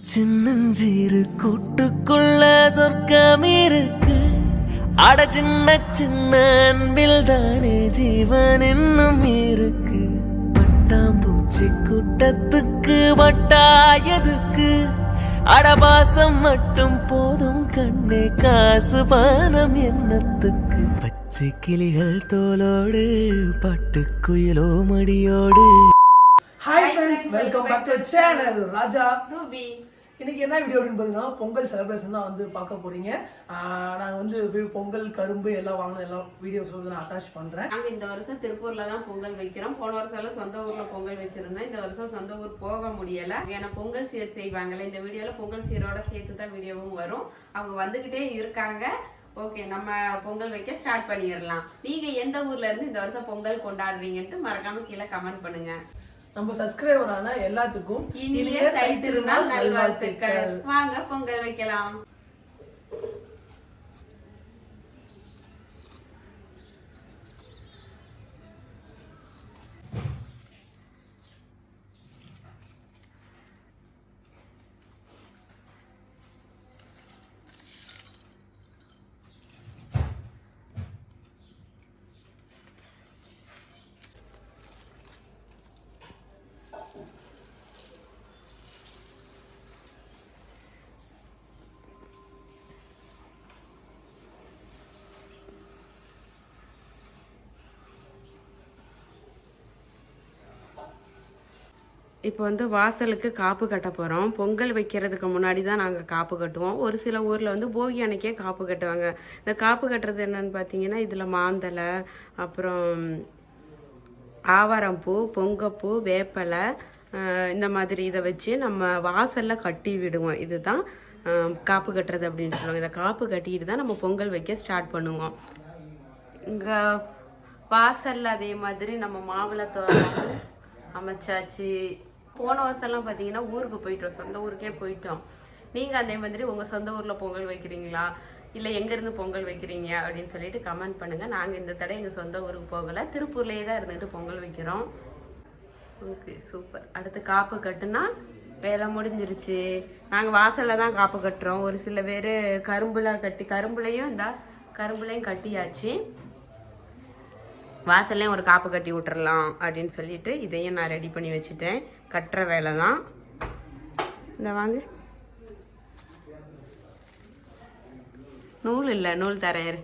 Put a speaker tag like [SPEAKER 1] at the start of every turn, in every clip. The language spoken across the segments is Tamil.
[SPEAKER 1] சின்னஞ்சீரு கூட்டுக்குள்ள சொர்க்கம் இருக்கு. அட சின்ன சின்ன அன்பில் தானே ஜீவன் இன்னும் இருக்கு. பட்டாம்பூச்சி கூட்டத்துக்கு வட்டாயதுக்கு அடபாசம் மட்டும் போதும் கண்ணே, காசு பானம் என்னத்துக்கு. பச்சை கிளிகள் தோலோடு பட்டுக்குயிலோ மடியோடு.
[SPEAKER 2] Hi friends, welcome back to channel Raja
[SPEAKER 3] Ruby.
[SPEAKER 2] இன்னைக்கு என்ன வீடியோ அப்படின்னு பார்த்தீங்கன்னா பொங்கல் செலிப்ரேஷன் தான் வந்து பார்க்க போறீங்க. நாங்கள் வந்து பொங்கல் கரும்பு எல்லாம் வாங்கின எல்லாம் வீடியோஸ் வந்து நான் அட்டாச் பண்ணுறேன்.
[SPEAKER 3] நாங்கள் இந்த வருஷம் திருப்பூர்ல தான் பொங்கல் வைக்கிறோம். போன வருஷம் எல்லாம் சொந்த ஊர்ல பொங்கல் வச்சிருந்தேன். இந்த வருஷம் சொந்த ஊர் போக முடியல. ஏன்னா பொங்கல் சீர் செய்வாங்கல்ல, இந்த வீடியோல பொங்கல் சீரோட சேர்த்து தான் வீடியோவும் வரும். அவங்க வந்துகிட்டே இருக்காங்க. ஓகே, நம்ம பொங்கல் வைக்க ஸ்டார்ட் பண்ணிடலாம். நீங்க எந்த ஊர்ல இருந்து இந்த வருஷம் பொங்கல் கொண்டாடுறீங்கன்ட்டு மறக்காம கீழே கமெண்ட் பண்ணுங்க.
[SPEAKER 2] நம்ம சப்ஸ்கிரைபரான எல்லாத்துக்கும்
[SPEAKER 3] இனிய தை திருநாள் நல்வாழ்த்துக்கள். வாங்க பொங்கல் வைக்கலாம். இப்போ வந்து வாசலுக்கு காப்பு கட்ட போகிறோம். பொங்கல் வைக்கிறதுக்கு முன்னாடி தான் நாங்கள் காப்பு கட்டுவோம். ஒரு சில ஊரில் வந்து போகி அன்னைக்கே காப்பு கட்டுவாங்க. இந்த காப்பு கட்டுறது என்னன்னு பார்த்தீங்கன்னா, இதில் மாந்தலை, அப்புறம் ஆவாரம்பூ, பொங்கப்பூ, வேப்பலை, இந்த மாதிரி இதை வச்சு நம்ம வாசலில் கட்டி விடுவோம். இதுதான் காப்பு கட்டுறது அப்படின்னு சொல்லுவாங்க. இதை காப்பு கட்டிட்டு தான் நம்ம பொங்கல் வைக்க ஸ்டார்ட் பண்ணுவோம். இங்கே வாசலில் அதே மாதிரி நம்ம மாவிளை தோரணம் அமைச்சாச்சு. போன வருஷம்லாம் பார்த்தீங்கன்னா ஊருக்கு போயிட்டோம், சொந்த ஊருக்கே போயிட்டோம். நீங்கள் அதே மாதிரி உங்கள் சொந்த ஊரில் பொங்கல் வைக்கிறீங்களா, இல்லை எங்கேருந்து பொங்கல் வைக்கிறீங்க அப்படின்னு சொல்லிட்டு கமெண்ட் பண்ணுங்கள். நாங்கள் இந்த தடவை எங்கள் சொந்த ஊருக்கு போகலை, திருப்பூர்லேயே தான் இருந்துட்டு பொங்கல் வைக்கிறோம். Okay, super. அடுத்து காப்பு கட்டுனா வேலை முடிஞ்சிருச்சு. நாங்கள் வாசலில் தான் காப்பு கட்டுறோம். ஒரு சில பேர் கரும்புலையும் கட்டியாச்சு. வாசல்லையும் ஒரு காப்பு கட்டி விட்டுறலாம் அப்படின்னு சொல்லிட்டு இதையும் நான் ரெடி பண்ணி வச்சுட்டேன். கட்டுற வேலை தான். இந்த வாங்க, நூல் இல்லை, நூல் தரேன்.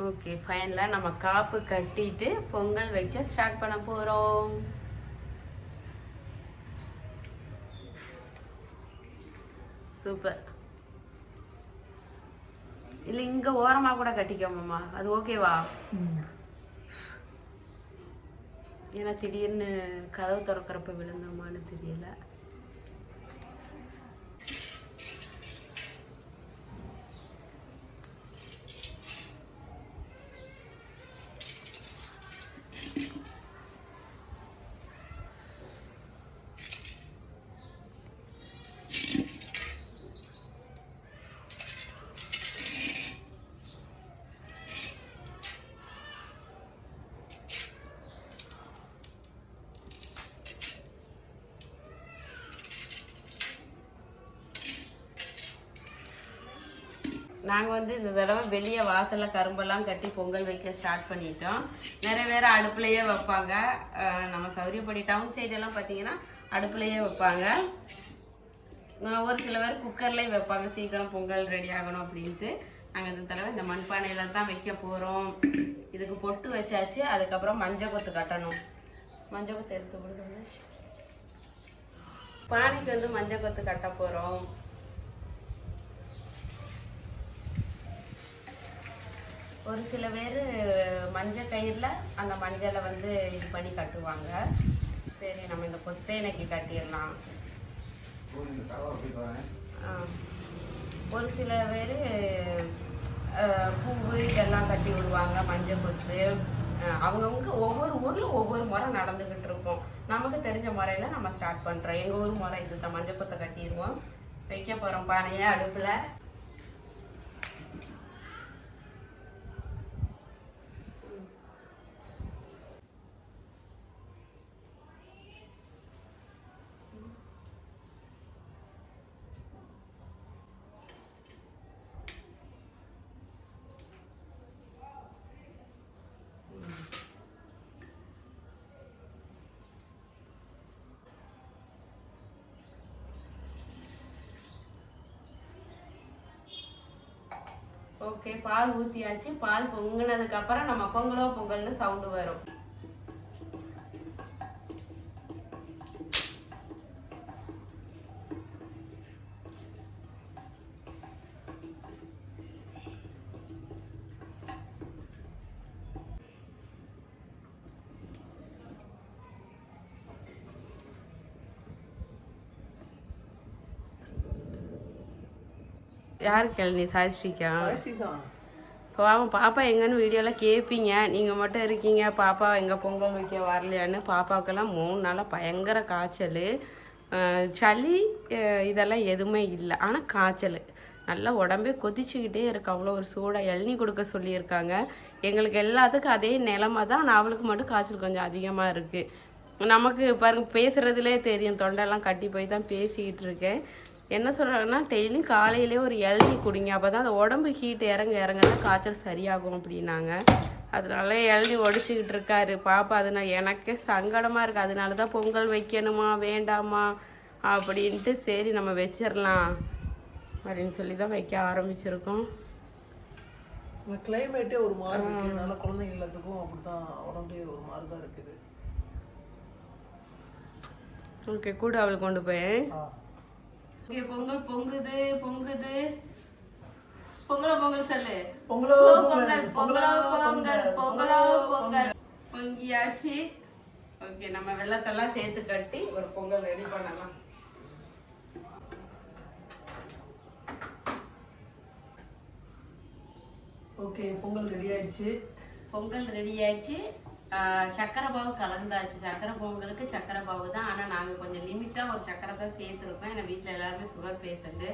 [SPEAKER 3] ஓகே, ஃபைனலாக நம்ம காப்பு கட்டிட்டு பொங்கல் வைக்க ஸ்டார்ட் பண்ண போகிறோம். சூப்பர். இல்லை, இங்கே ஓரமாக கூட கட்டிக்கோமாம்மா, அது ஓகேவா? ஏன்னா திடீர்னு கதவு திறக்கிறப்ப விழுந்துருமான்னு தெரியல. நாங்கள் வந்து இந்த தடவை வெளியே வாசலில் கரும்பெல்லாம் கட்டி பொங்கல் வைக்க ஸ்டார்ட் பண்ணிட்டோம். நிறைய பேர் அடுப்புலையே வைப்பாங்க. நம்ம சௌரியப்படி டவுன் சைடெல்லாம் பார்த்தீங்கன்னா அடுப்புலையே வைப்பாங்க. ஒரு சில பேர் குக்கர்லேயும் வைப்பாங்க, சீக்கிரம் பொங்கல் ரெடி ஆகணும் அப்படின்ட்டு. நாங்கள் இந்த தடவை இந்த மண்பானையில் தான் வைக்க போகிறோம். இதுக்கு பொட்டு வச்சாச்சு. அதுக்கப்புறம் மஞ்சள் கொத்து கட்டணும். மஞ்சள் கொத்து எடுத்து கொடுங்க. பானைக்கு வந்து மஞ்சள் கொத்து கட்ட போகிறோம். ஒரு சில பேர் மஞ்சள் கயிறில் அந்த மஞ்சளை வந்து இது பண்ணி கட்டுவாங்க. சரி, நம்ம இந்த கொத்தேனைக்கு கட்டிடலாம். ஒரு சில பேர் பூவு இதெல்லாம் கட்டி விடுவாங்க, மஞ்சள் கொத்து. அவங்கவுங்க ஒவ்வொரு ஊரில் ஒவ்வொரு முறை நடந்துக்கிட்டு இருக்கோம். நமக்கு தெரிஞ்ச முறையில் நம்ம ஸ்டார்ட் பண்ணுறோம். எங்கள் ஊர் முறை இதுதான். மஞ்சள் கொத்தை கட்டிடுவோம். வைக்க போகிறோம் பானையை அடுப்பில். ஓகே, பால் ஊற்றியாச்சு. பால் பொங்கினதுக்கு அப்புறம் நம்ம பொங்கலோ பொங்கல்னு சவுண்டு வரும். யாரு கேள்வி? சாயஸ்ரீக்கா? பாவம் பாப்பா எங்கன்னு வீடியோவில் கேட்பீங்க, நீங்கள் மட்டும் இருக்கீங்க பாப்பா எங்கே பொங்கல் வைக்க வரலையான்னு. பாப்பாவுக்கெல்லாம் 3 நாளாக பயங்கர காய்ச்சல், சளி இதெல்லாம் எதுவுமே இல்லை. ஆனால் காய்ச்சல் நல்லா உடம்பே கொதிச்சுக்கிட்டே இருக்கு. அவ்வளோ ஒரு சூடாக இளநீ கொடுக்க சொல்லியிருக்காங்க. எங்களுக்கு எல்லாத்துக்கும் அதே நிலமை தான். நான் அவளுக்கு மட்டும் காய்ச்சல் கொஞ்சம் அதிகமாக இருக்குது. நமக்கு பாருங்க பேசுகிறதுலே தெரியும், தொண்டெல்லாம் கட்டி போய் தான் பேசிக்கிட்டு இருக்கேன். என்ன சொல்கிறாங்கன்னா, டெய்லியும் காலையிலே ஒரு இளநீ குடிங்க, அப்போ தான் அந்த உடம்பு ஹீட் இறங்க தான் காய்ச்சல் சரியாகும் அப்படின்னாங்க. அதனால இளநீ ஒடிச்சிக்கிட்டு இருக்காரு பாப்பா. அதனால் எனக்கே சங்கடமாக இருக்குது. அதனால தான் பொங்கல் வைக்கணுமா வேண்டாமா அப்படின்ட்டு சரி நம்ம வச்சிடலாம் அப்படின்னு சொல்லி தான் வைக்க ஆரம்பிச்சிருக்கோம்.
[SPEAKER 2] கிளைமேட்டே ஒரு மாதிரி இருக்குனால குழந்தைங்க எல்லாத்துக்கும் அப்படிதான் உடம்பே ஒரு மாதிரி தான் இருக்குது.
[SPEAKER 3] ஓகே, கூட அவளுக்கு கொண்டு போய் இங்கே பொங்கல் பொங்குது பொங்குது. பொங்கலோ பொங்கல் சொல்லு.
[SPEAKER 2] பொங்கலோ
[SPEAKER 3] பொங்கல் பொங்கலோ பொங்கல் பொங்கலோ பொங்கல் பொங்கியாச்சு. ஓகே, நம்ம வெள்ளத்தெல்லாம் சேர்த்து கட்டி ஒரு பொங்கல் ரெடி பண்ணலாம்.
[SPEAKER 2] ஓகே, பொங்கல் ரெடி ஆயிடுச்சு.
[SPEAKER 3] பொங்கல் ரெடி ஆயிடுச்சு. சக்கரை பாவு கலந்தாச்சு. சக்கரை பொங்கலுக்கு சக்கரை பாவு தான். ஆனால் நாங்கள் கொஞ்சம் லிமிட்டாக ஒரு சக்கரை தான் சேர்த்துருக்கோம். ஏன்னா வீட்டில் எல்லாருமே சுகர் பேஷண்ட்டு.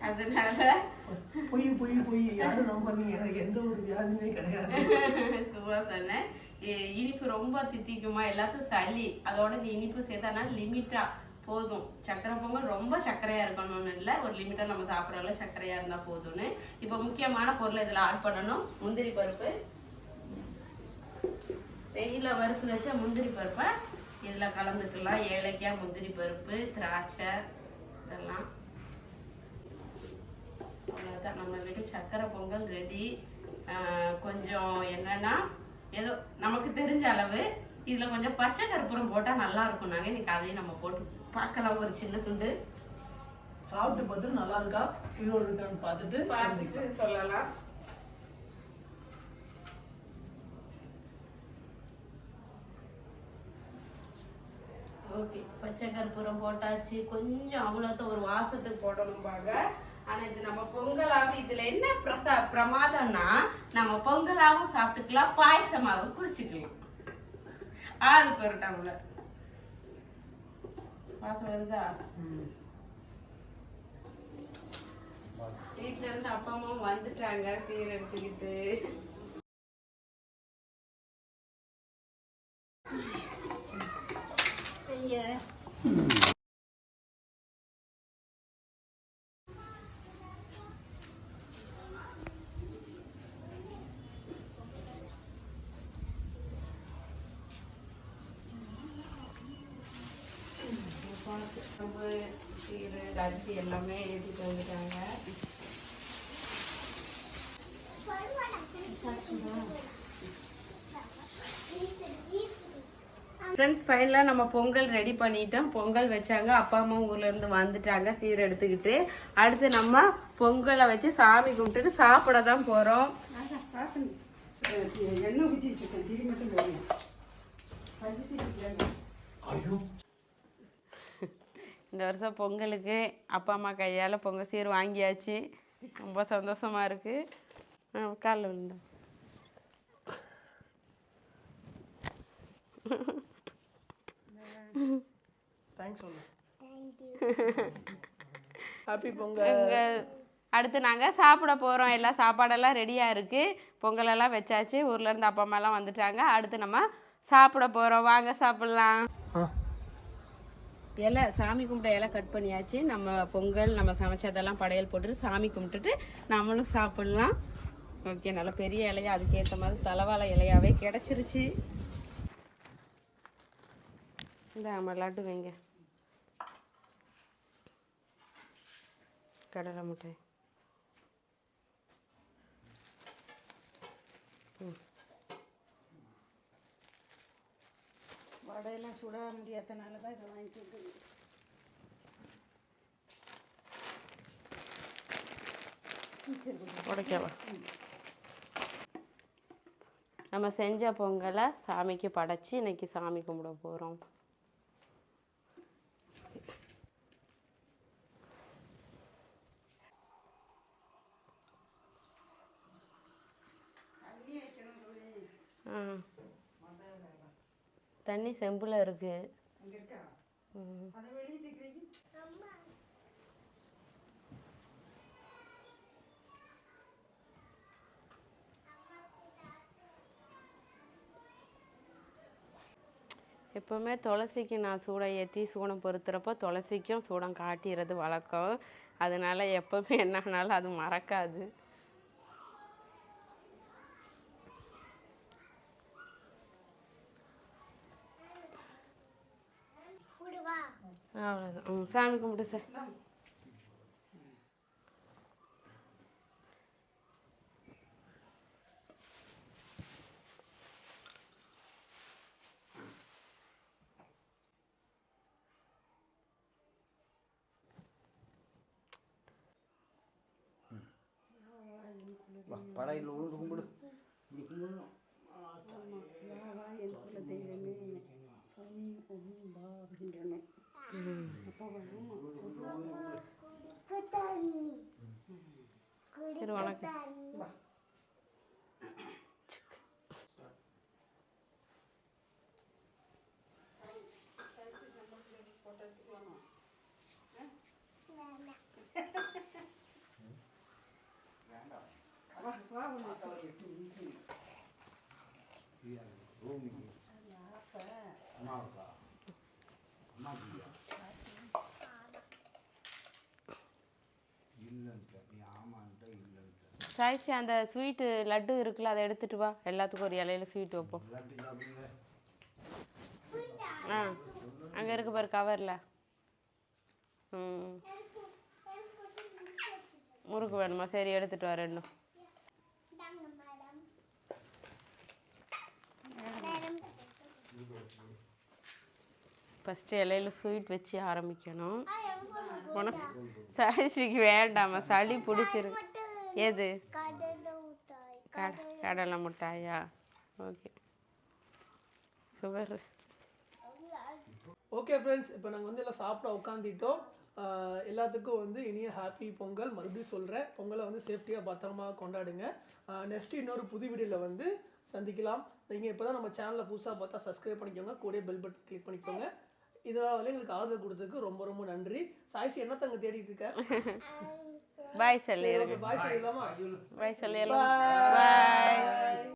[SPEAKER 3] அதனால
[SPEAKER 2] பொய் யாரும் நம்பாதீங்க, எனக்கு எந்த ஒரு வியாதியுமே கிடையாது.
[SPEAKER 3] சும்மா சொன்னேன். இனிப்பு ரொம்ப தித்திக்குமா, எல்லாத்துக்கும் சளி, அதோட இந்த இனிப்பு சேர்த்தானா லிமிட்டா போதும். சக்கரை பொங்கல் ரொம்ப சர்க்கரையா இருக்கணும்னு இல்லை, ஒரு லிமிட்டா நம்ம சாப்பிட்றதுல சர்க்கரையா இருந்தா போதும்னு. இப்போ முக்கியமான பொருளை இதில் ஆட் பண்ணணும். முந்திரி பருப்பு, வெயில வறுத்து வச்ச முந்திரி பருப்பை இதில் கலந்துக்கலாம். ஏலக்காய், முந்திரி பருப்பு, திராட்சை இதெல்லாம். அவ்வளோதான், நம்ம வீட்டு சக்கரை பொங்கல் ரெடி. கொஞ்சம் என்னன்னா ஏதோ நமக்கு தெரிஞ்ச அளவு இதில் கொஞ்சம் பச்சை கற்பூரம் போட்டால் நல்லா இருக்கும். நாங்கள் இன்னைக்கு அதையும் நம்ம போட்டு பார்க்கலாம். ஒரு சின்ன துண்டு
[SPEAKER 2] சாப்பிட்டு பார்த்துட்டு நல்லா இருக்கா ஹீரோ இருக்கான்னு பார்த்துட்டு
[SPEAKER 3] சொல்லலாம். ஓகே, பச்சை கற்பூரம் போட்டாச்சு. கொஞ்சம் அவ்வளோதான் ஒரு வாசத்துக்கு போடணும் பாங்க. ஆனால் இது நம்ம பொங்கலாகவும் இதில் என்ன பிரமாதம்னா, நம்ம பொங்கலாகவும் சாப்பிட்டுக்கலாம், பாயசமாகவும் குடிச்சுக்கலாம். ஆளுக்கு ஒரு டம்ளர். வாசம் வருதா? வீட்டுல இருந்து அப்பா அம்மாவும் வந்துட்டாங்க சீர் எடுத்துக்கிட்டு. அரிசி எல்லாமே ஏற்றிட்டு வந்துட்டாங்க. ஃப்ரெண்ட்ஸ், ஃபைனலாக நம்ம பொங்கல் ரெடி பண்ணிட்டோம். பொங்கல் வச்சாங்க, அப்பா அம்மா ஊர்லேருந்து வந்துட்டாங்க சீர் எடுத்துக்கிட்டு. அடுத்து நம்ம பொங்கலை வச்சு சாமி கும்பிட்டுட்டு சாப்பிட தான் போகிறோம். இந்த வருஷம் பொங்கலுக்கு அப்பா அம்மா கையால் பொங்கல் சீர் வாங்கியாச்சு. ரொம்ப சந்தோஷமாக இருக்குது. காலில் விழுந்தா பொங்கல். அடுத்து நாங்கள் சாப்பிட போகிறோம். எல்லாம் சாப்பாடெல்லாம் ரெடியாக இருக்குது. பொங்கலெல்லாம் வச்சாச்சு. ஊர்லேருந்து அப்பா அம்மாலாம் வந்துட்டாங்க. அடுத்து நம்ம சாப்பிட போகிறோம். வாங்க சாப்பிட்லாம். இலை சாமி கும்பிட்ட இலை கட் பண்ணியாச்சு. நம்ம பொங்கல் நம்ம சமைச்சதெல்லாம் படையல் போட்டுட்டு சாமி கும்பிட்டுட்டு நம்மளும் சாப்பிட்லாம். ஓகே, நல்ல பெரிய இலையா அதுக்கேற்ற மாதிரி தலைவாழை இலையாவே கிடச்சிருச்சு. இந்த நம்ம லட்டு வைங்க, கடலை மிட்டாய்.
[SPEAKER 4] வடையெல்லாம் சுட முடியாதனால தான் இதை வாங்கிட்டு வந்து
[SPEAKER 3] உடைக்கவா? நம்ம செஞ்ச பொங்கலை சாமிக்கு படைச்சி இன்னைக்கு சாமி கும்பிட போகிறோம். தண்ணி செம்பில் இருக்கு. எப்போவுமே துளசிக்கு நான் சூடம் ஏற்றி சூடம் பொறுத்துறப்போ துளசிக்கும் சூடம் காட்டிடுறது வழக்கம். அதனால எப்போவுமே என்னானாலும் அது மறக்காது. அவ்வளோதான். சாமி கும்பிட்டு சார்.
[SPEAKER 5] படையில் உழுந்து கும்பிடு.
[SPEAKER 3] சரி, வணக்கம். சாய்ஸ்ரீ, அந்த ஸ்வீட்டு லட்டு இருக்குல்ல, அதை எடுத்துட்டு வா. எல்லாத்துக்கும் ஒரு இலையில ஸ்வீட் வைப்போம். ஆ, அங்கே இருக்கு பாரு கவரில். முறுக்கு வேணுமா? சரி, எடுத்துட்டு வா ரெண்டும். ஃபஸ்ட்டு இலையில ஸ்வீட் வச்சு ஆரம்பிக்கணும். உனக்கு சாய்ஸ்ரீக்கு வேண்டாமா, சளி பிடிச்சிருக்கு. எது? கடலை மிட்டாயா? Okay, sugar.
[SPEAKER 2] ஓகே ஃப்ரெண்ட்ஸ், இப்போ நாங்கள் வந்து எல்லாம் சாப்பிட உட்காந்துட்டோம். எல்லாத்துக்கும் வந்து இனிய ஹாப்பி பொங்கல். மறுபடியும் சொல்கிறேன், பொங்கலை வந்து சேஃப்டியாக பத்திரமா கொண்டாடுங்க. நெக்ஸ்ட்டு இன்னொரு புது வீடியோவில் வந்து சந்திக்கலாம். நீங்கள் இப்போ தான் நம்ம சேனலை புதுசாக பார்த்தா சப்ஸ்கிரைப் பண்ணிக்கோங்க, கூட பெல் பட்டன் கிளிக் பண்ணிக்கோங்க. இதெல்லாம் வந்து எங்களுக்கு ஆதரவு கொடுத்ததுக்கு ரொம்ப ரொம்ப நன்றி. சாய்ஸ்ரீ என்ன தங்க தேடிட்டு இருக்க?
[SPEAKER 3] பாய் சொல்லிடுங்க.
[SPEAKER 2] பாய் சொல்லிடலாமா?
[SPEAKER 3] பாய் சொல்லிடலாம். பாய்.